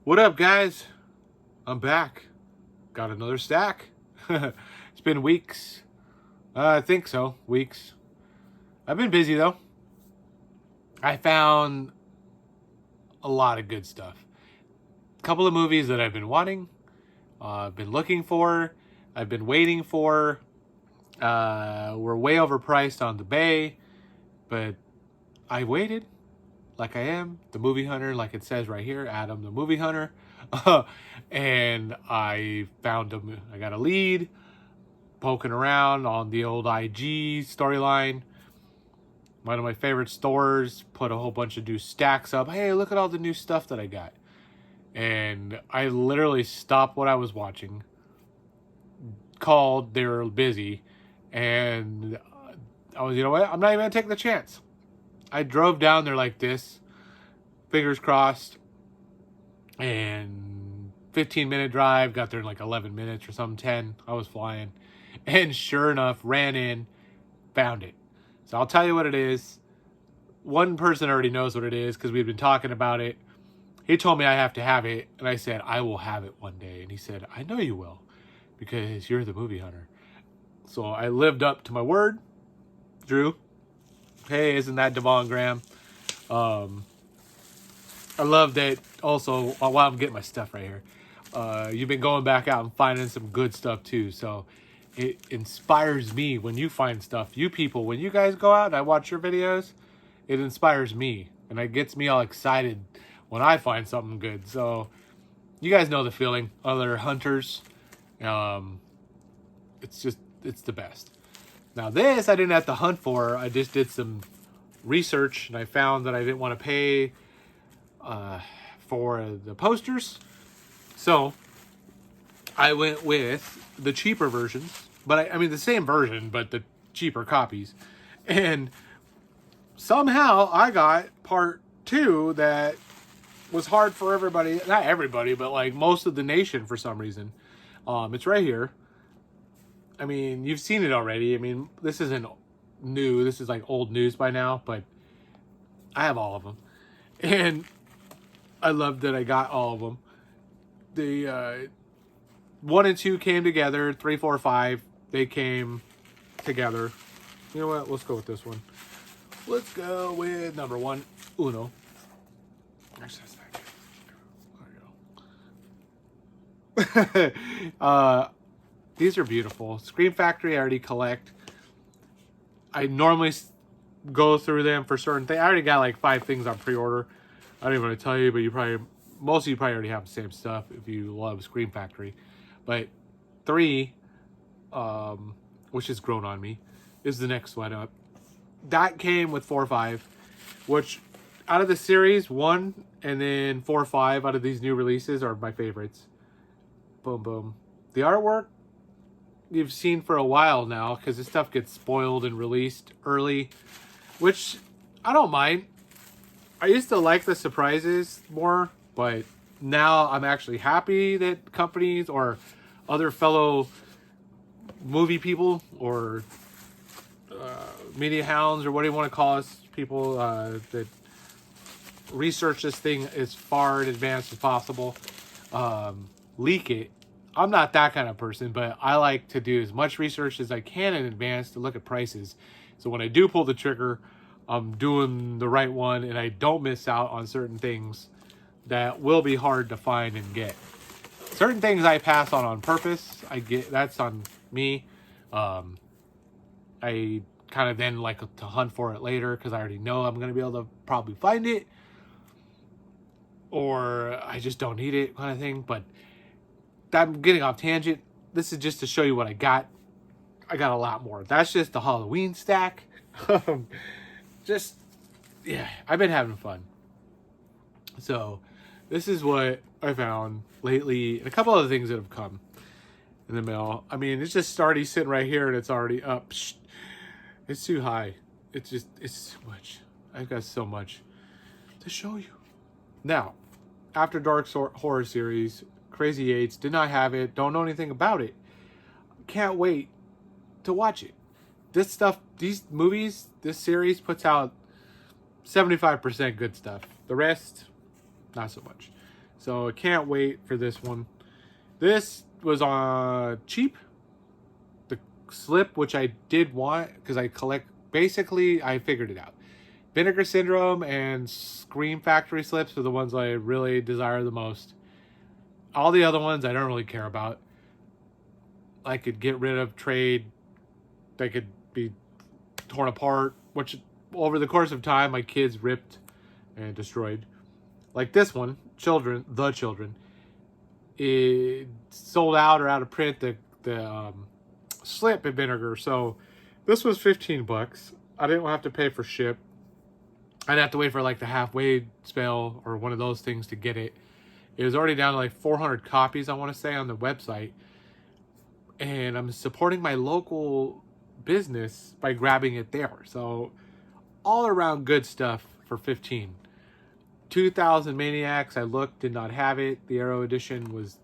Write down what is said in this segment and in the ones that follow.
What up, guys? I'm back. Got another stack. It's been weeks. I think so. Weeks. I've been busy, though. I found a lot of good stuff. A couple of movies that I've been wanting, I've been looking for, I've been waiting for. We're way overpriced on the Bay, but I waited like I am, the movie hunter, like it says right here, Adam the movie hunter. And I found him. I got a lead, poking around on the old IG storyline. One of my favorite stores put a whole bunch of new stacks up. Hey, look at all the new stuff that I got. And I literally stopped what I was watching, called, they were busy, and I was, you know what, I'm not even gonna take the chance. I drove down there like this, fingers crossed, and 15-minute drive, got there in like 11 minutes or something, 10. I was flying. And sure enough, ran in, found it. So I'll tell you what it is. One person already knows what it is because we've been talking about it. He told me I have to have it, and I said, I will have it one day. And he said, I know you will, because you're the movie hunter. So I lived up to my word. Drew, hey, isn't that Devon Graham? I love that also, while I'm getting my stuff right here, you've been going back out and finding some good stuff too. So it inspires me when you find stuff. You people, when you guys go out and I watch your videos, it inspires me. And it gets me all excited when I find something good. So you guys know the feeling. Other hunters, it's the best. Now this, I didn't have to hunt for. I just did some research and I found that I didn't want to pay for the posters. So I went with the cheaper versions, but I mean the same version, but the cheaper copies. And somehow I got part 2 that was hard for everybody. Not everybody, but like most of the nation for some reason. It's right here. I mean, you've seen it already. I mean, this isn't new. This is like old news by now, but I have all of them. And I love that I got all of them. The 1 and 2 came together. 3, 4, 5, they came together. You know what? Let's go with this one. Let's go with number 1, Uno. Actually, that's not good. There you go. These are beautiful. Scream Factory, I already collect. I normally go through them for certain things. I already got like 5 things on pre-order. I don't even want to tell you, but most of you probably already have the same stuff if you love Scream Factory. But 3, which has grown on me, is the next one up. That came with 4, 5, which out of the series, 1 and then 4, 5 out of these new releases are my favorites. Boom, boom. The artwork you've seen for a while now, because this stuff gets spoiled and released early, which I don't mind. I used to like the surprises more, but now I'm actually happy that companies or other fellow movie people or media hounds or what do you want to call us, people that research this thing as far in advance as possible, leak it. I'm not that kind of person, but I like to do as much research as I can in advance to look at prices. So when I do pull the trigger, I'm doing the right one and I don't miss out on certain things that will be hard to find and get. Certain things I pass on purpose. That's on me. I kind of then like to hunt for it later because I already know I'm going to be able to probably find it. Or I just don't need it kind of thing. But I'm getting off tangent. This is just to show you what I got. I got a lot more. That's just the Halloween stack. Yeah, I've been having fun. So this is what I found lately, and a couple other things that have come in the mail. I mean, it's just already sitting right here and it's already up. It's too high. It's too much. I've got so much to show you. Now, After Dark horror series, Crazy Eights, did not have it, don't know anything about it. Can't wait to watch it. This stuff, these movies, this series puts out 75% good stuff. The rest, not so much. So I can't wait for this one. This was on cheap. The slip, which I did want because I collect. Basically, I figured it out. Vinegar Syndrome and Scream Factory slips are the ones I really desire the most. All the other ones I don't really care about. I could get rid of, trade. They could be torn apart, which over the course of time my kids ripped and destroyed. Like this one, The Children. It sold out or out of print, the slip in vinegar. So this was $15. I didn't have to pay for ship. I'd have to wait for like the halfway spell or one of those things to get it. It was already down to like 400 copies, I want to say, on the website. And I'm supporting my local business by grabbing it there. So all around good stuff for 15. 2000 Maniacs, I looked, did not have it. The Arrow edition was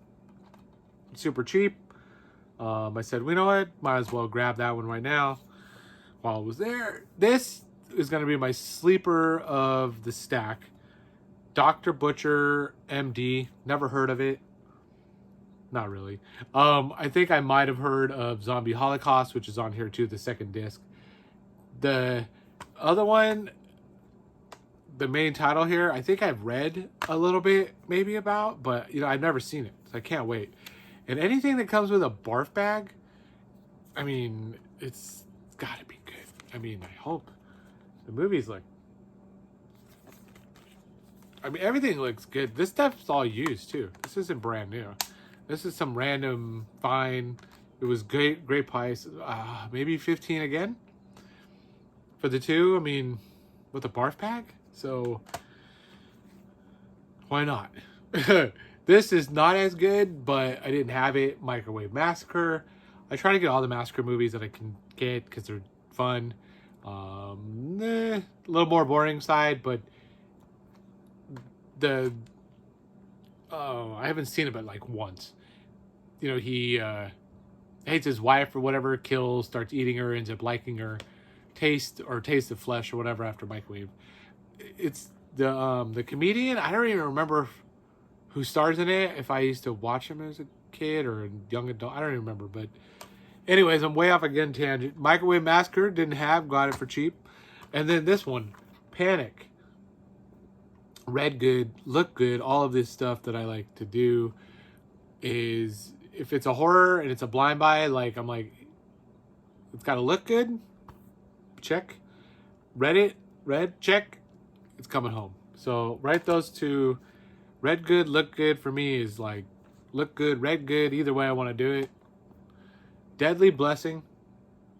super cheap. I said, well, you know what? Might as well grab that one right now while it was there. This is going to be my sleeper of the stack. Dr. Butcher, MD. Never heard of it. Not really. I think I might have heard of Zombie Holocaust, which is on here too, the second disc. The other one, the main title here, I think I've read a little bit maybe about, but you know, I've never seen it, so I can't wait. And anything that comes with a barf bag, I mean, it's gotta be good. I mean, I hope. The movie's like, I mean, everything looks good. This stuff's all used too. This isn't brand new. This is some random find. It was great price. Maybe 15 again for the two. I mean, with a barf bag. So why not? This is not as good, but I didn't have it. Microwave Massacre. I try to get all the Massacre movies that I can get because they're fun. A little more boring side, but I haven't seen it but like once. You know, he hates his wife or whatever, kills, starts eating her, ends up liking her, taste the flesh or whatever after Microwave. It's the comedian. I don't even remember who stars in it. If I used to watch him as a kid or a young adult, I don't even remember. But anyways, I'm way off again tangent. Microwave Massacre got it for cheap, and then this one, Panic. Read good, look good. All of this stuff that I like to do is, if it's a horror and it's a blind buy, like I'm like, it's got to look good. Check. Read, check. It's coming home. So write those two. Read good, look good for me is like look good, read good. Either way I want to do it. Deadly Blessing.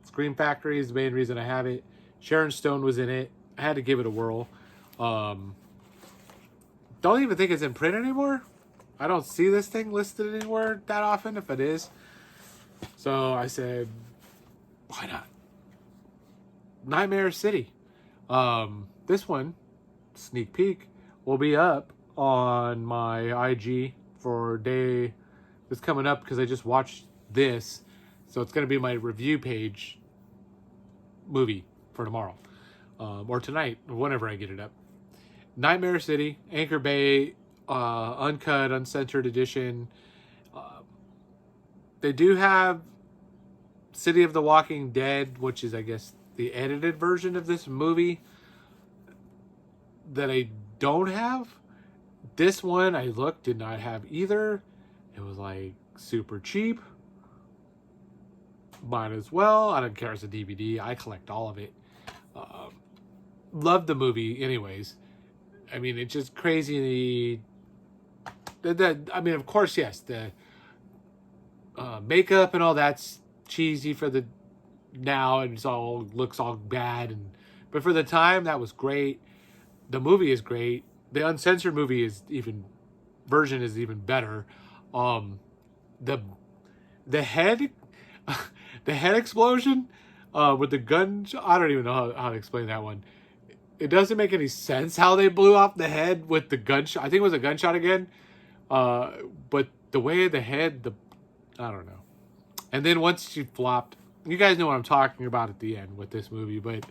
Scream Factory is the main reason I have it. Sharon Stone was in it. I had to give it a whirl. Don't even think it's in print anymore. I don't see this thing listed anywhere that often, if it is. So I said, why not? Nightmare City. This one, sneak peek, will be up on my IG for day that's coming up because I just watched this. So it's going to be my review page movie for tomorrow. Or tonight, or whenever I get it up. Nightmare City, Anchor Bay, uncut, uncensored edition. They do have City of the Walking Dead, which is, I guess, the edited version of this movie that I don't have. This one, I looked, did not have either. It was like super cheap. Might as well. I don't care if it's a DVD. I collect all of it. Love the movie anyways. I mean, it's just crazy. I mean, of course, yes, the makeup and all that's cheesy for the now, and looks all bad, but for the time that was great. The movie is great. The uncensored version is even better. The head the head explosion with the gun. I don't even know how to explain that one. It doesn't make any sense how they blew off the head with the gunshot. I think it was a gunshot again. But the way the head, I don't know. And then once she flopped, you guys know what I'm talking about at the end with this movie. But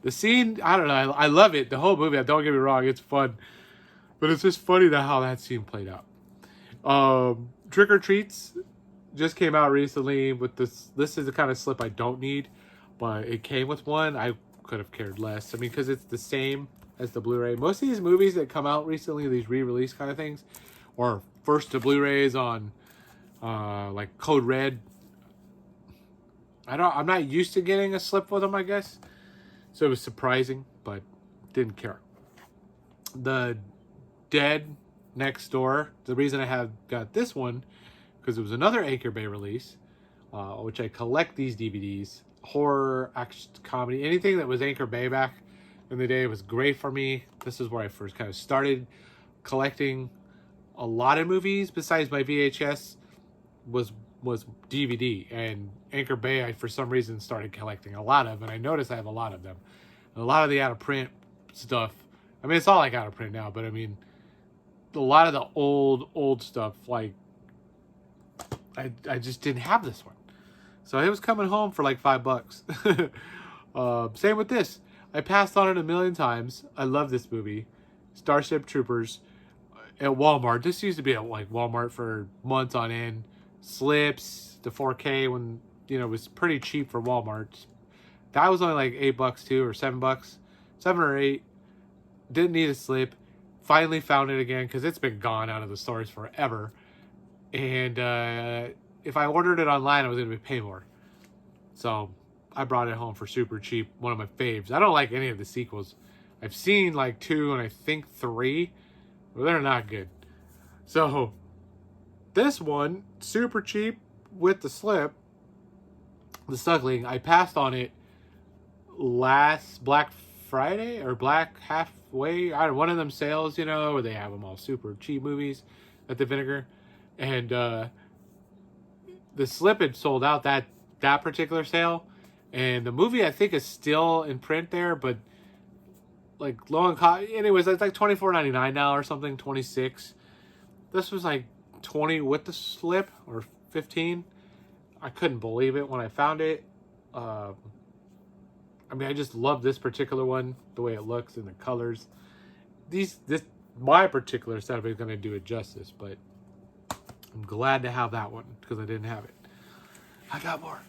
the scene, I don't know. I love it. The whole movie, don't get me wrong, it's fun. But it's just funny how that scene played out. Trick or Treats just came out recently with this. This is the kind of slip I don't need, but it came with one. I could have cared less. I mean, because it's the same as the Blu-ray. Most of these movies that come out recently, these re-release kind of things, or first to Blu-rays on like Code Red. I'm not used to getting a slip with them, I guess. So it was surprising, but didn't care. The Dead Next Door. The reason I have got this one because it was another Anchor Bay release, which I collect these DVDs. Horror, action, comedy, anything that was Anchor Bay back in the day was great for me. This is where I first kind of started collecting a lot of movies. Besides my VHS, was DVD, and Anchor Bay I for some reason started collecting a lot of, and I noticed I have a lot of them. And a lot of the out of print stuff. I mean, it's all like out of print now, but I mean, a lot of the old stuff, like I just didn't have this one, so it was coming home for like $5. Same with this. I passed on it a million times. I love this movie, Starship Troopers, at Walmart. This used to be at like Walmart for months on end. Slips, the 4K when it was pretty cheap for Walmart. That was only like $8 too, or $7, 7 or 8. Didn't need a slip. Finally found it again because it's been gone out of the stores forever. And if I ordered it online, I was going to pay more. So I brought it home for super cheap. One of my faves. I don't like any of the sequels. I've seen like 2 and I think 3, but they're not good. So this one, super cheap with the slip, the Suckling. I passed on it last Black Friday or Black Halfway. I had one of them sales, where they have them all super cheap movies at the Vinegar. And the slip had sold out that particular sale. And the movie, I think, is still in print there, but like low on cost. Anyways, it's like $24.99 now or something, $26. This was like 20 with the slip or 15. I couldn't believe it when I found it. I mean, I just love this particular one, the way it looks and the colors. My particular setup is going to do it justice, but I'm glad to have that one because I didn't have it. I got more.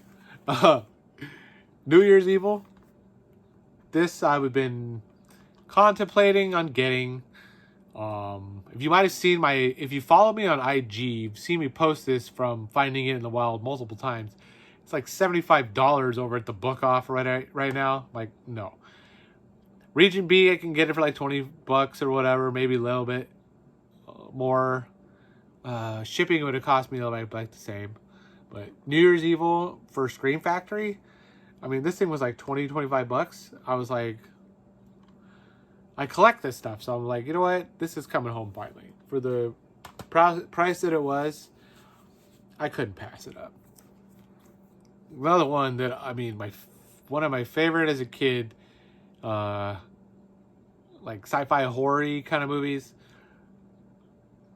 New Year's Evil. This I've been contemplating on getting. If you might have seen if you follow me on IG, you've seen me post this from Finding It in the Wild multiple times. It's like $75 over at the book off right now. Like, no. Region B, I can get it for like $20 or whatever, maybe a little bit more. Shipping would have cost me like the same. But New Year's Evil for Scream Factory, I mean, this thing was like $20-25. I was like, I collect this stuff, so I'm like, you know what? This is coming home finally. For the price that it was, I couldn't pass it up. Another one that, I mean, one of my favorite as a kid, like sci-fi horror-y kind of movies,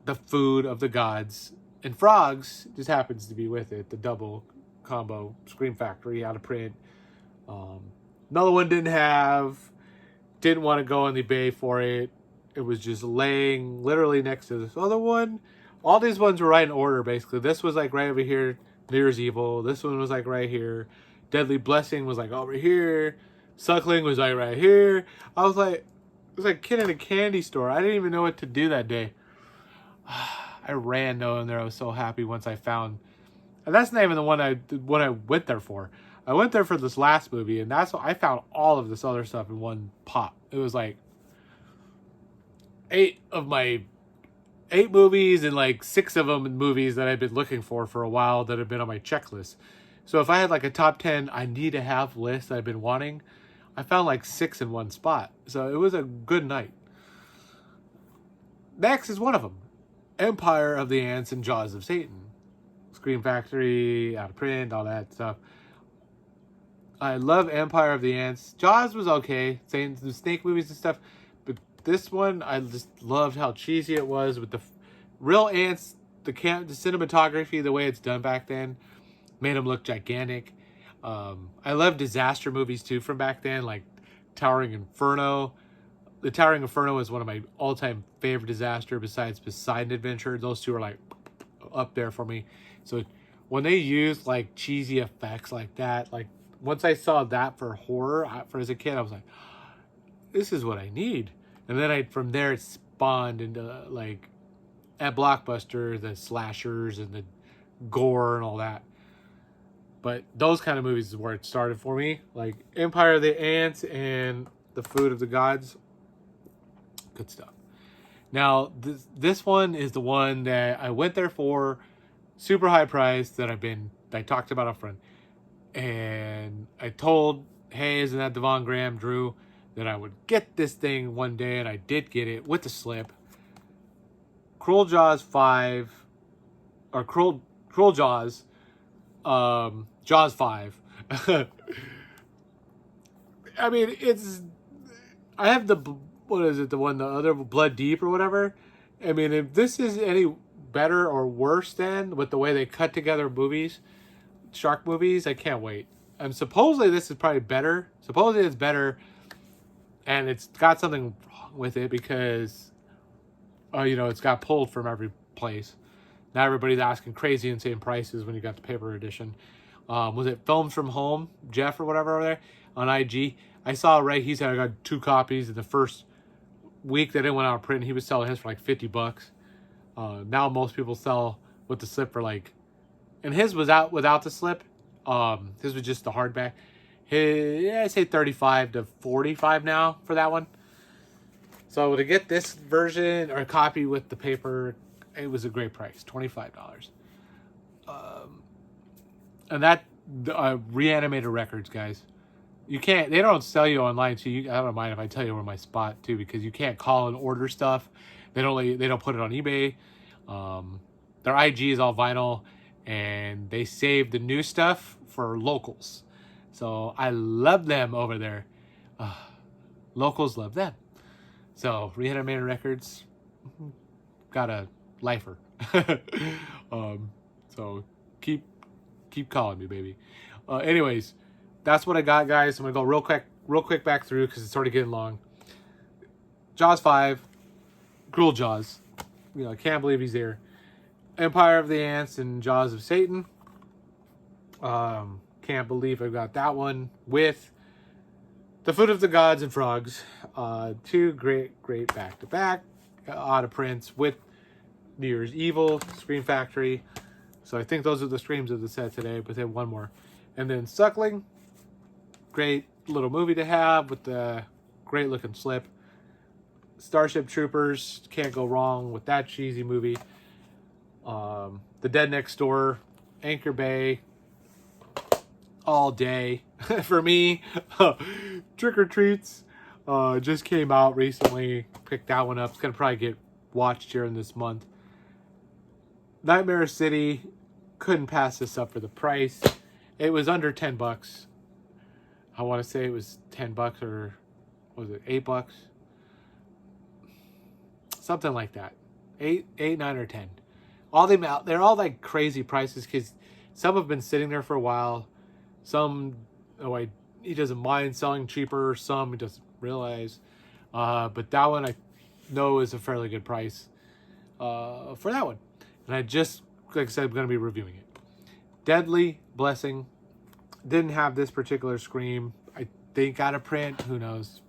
The Food of the Gods. And Frogs just happens to be with it, the double combo, Scream Factory, out of print. Another one didn't want to go in the bay for it. It was just laying literally next to this other one. All these ones were right in order, basically. This was like right over here, New Year's Evil. This one was like right here. Deadly Blessing was like over here. Suckling was like right here. I was like, it was like a kid in a candy store. I didn't even know what to do that day. I ran knowing there. I was so happy once I found, and that's not even the one I went there for. I went there for this last movie, and that's what I found all of this other stuff in one pop. It was like 8 movies and like 6 of them in movies that I've been looking for a while that have been on my checklist. So if I had like a top 10 I need to have list that I've been wanting, I found like 6 in one spot. So it was a good night. Next is one of them. Empire of the Ants and Jaws of Satan. Scream Factory, out of print, all that stuff. I love Empire of the Ants. Jaws was okay, saying the snake movies and stuff, but this one I just loved how cheesy it was with the real ants, the cinematography, the way it's done back then, made them look gigantic. I love disaster movies too from back then, like Towering Inferno. The Towering Inferno is one of my all-time favorite disaster besides Poseidon Adventure. Those two are like up there for me. So when they use like cheesy effects like that, like once I saw that for horror for as a kid, I was like, this is what I need. And then from there it spawned into like at Blockbuster, the slashers and the gore and all that. But those kind of movies is where it started for me. Like Empire of the Ants and The Food of the Gods. Good stuff. Now, this one is the one that I went there for, super high price, that I talked about up front. And I told Hayes and that Devon Graham, Drew, that I would get this thing one day, and I did get it with the slip. Cruel Jaws 5, or Cruel Jaws, Jaws 5. I mean, I have the, what is it, the other Blood Deep or whatever. I mean, if this is any better or worse than with the way they cut together movies, shark movies, I can't wait. And supposedly this is probably better. Supposedly it's better, and it's got something wrong with it because, it's got pulled from every place. Now everybody's asking crazy insane prices when you got the paper edition. Was it Films from Home, Jeff or whatever over there on IG? I saw Ray. He said I got 2 copies in the first week that it went out of print. He was selling his for like $50. Now most people sell with the slip for like, and his was out without the slip. His was just the hardback. I say 35 to 45 now for that one. So to get this version or a copy with the paper, it was a great price, $25. And that Reanimator Records, guys. You can't. They don't sell you online, so I don't mind if I tell you where my spot too, because you can't call and order stuff. They don't put it on eBay. Their IG is all vinyl, and they save the new stuff for locals. So I love them over there. Locals love them. So Reanimator Records got a lifer. So keep calling me, baby. Anyways. That's what I got, guys. I'm going to go real quick back through because it's already getting long. Jaws 5. Cruel Jaws. I can't believe he's there. Empire of the Ants and Jaws of Satan. Can't believe I got that one with The Food of the Gods and Frogs. 2 great back-to-back out of prints with New Year's Evil, Scream Factory. So I think those are the screams of the set today, but then one more. And then Suckling. Great little movie to have with the great looking slip. Starship Troopers, can't go wrong with that cheesy movie. The Dead Next Door, Anchor Bay, all day for me. Trick or Treats just came out recently. Picked that one up. It's gonna probably get watched here in this month. Nightmare City, couldn't pass this up for the price. It was under $10. I want to say it was $10 or was it $8? Something like that. 8, 9, or 10. They're all like crazy prices because some have been sitting there for a while. Some, he doesn't mind selling cheaper. Some he doesn't realize. But that one I know is a fairly good price for that one. And I just, like I said, I'm going to be reviewing it. Deadly Blessing. Didn't have this particular Scream. I think out of print. Who knows?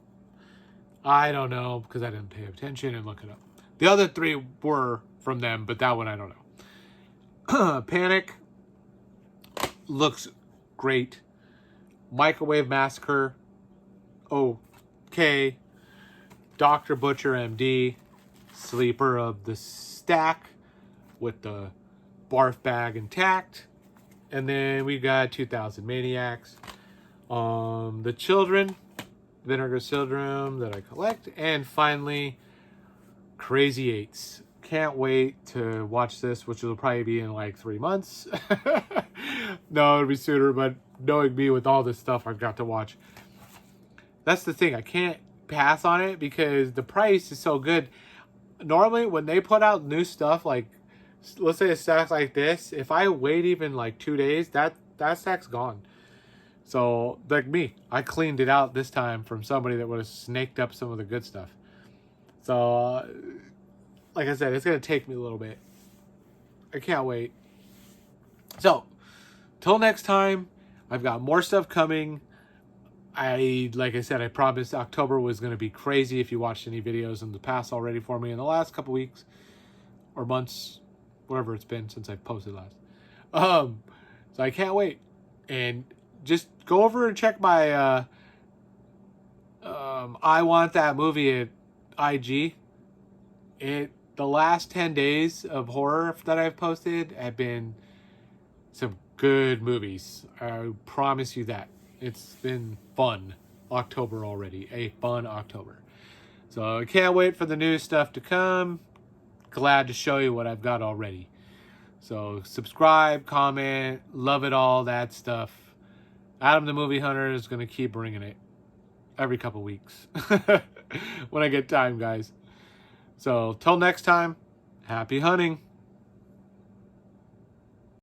I don't know because I didn't pay attention and look it up. The other 3 were from them, but that one I don't know. Panic looks great. Microwave Massacre. Okay. Dr. Butcher MD. Sleeper of the Stack with the barf bag intact. And then we got 2000 Maniacs. The Children, Vinegar Syndrome that I collect. And finally, Crazy Eights. Can't wait to watch this, which will probably be in like 3 months. No, it'll be sooner, but knowing me with all this stuff I've got to watch. That's the thing. I can't pass on it because the price is so good. Normally, when they put out new stuff, like, let's say a stack like this, if I wait even like 2 days, that stack's gone. So, like me, I cleaned it out this time from somebody that would have snaked up some of the good stuff. So, like I said, it's going to take me a little bit. I can't wait. So, till next time, I've got more stuff coming. Like I said, I promised October was going to be crazy. If you watched any videos in the past already for me in the last couple weeks or months, whatever it's been since I posted last. So I can't wait. And just go over and check my I Want That Movie at IG. The last 10 days of horror that I've posted have been some good movies. I promise you that. It's been fun October already. A fun October. So I can't wait for the new stuff to come. Glad to show you what I've got already. So subscribe, comment, love it, all that stuff. Adam the Movie Hunter is going to keep bringing it every couple weeks when I get time, guys. So till next time, happy hunting.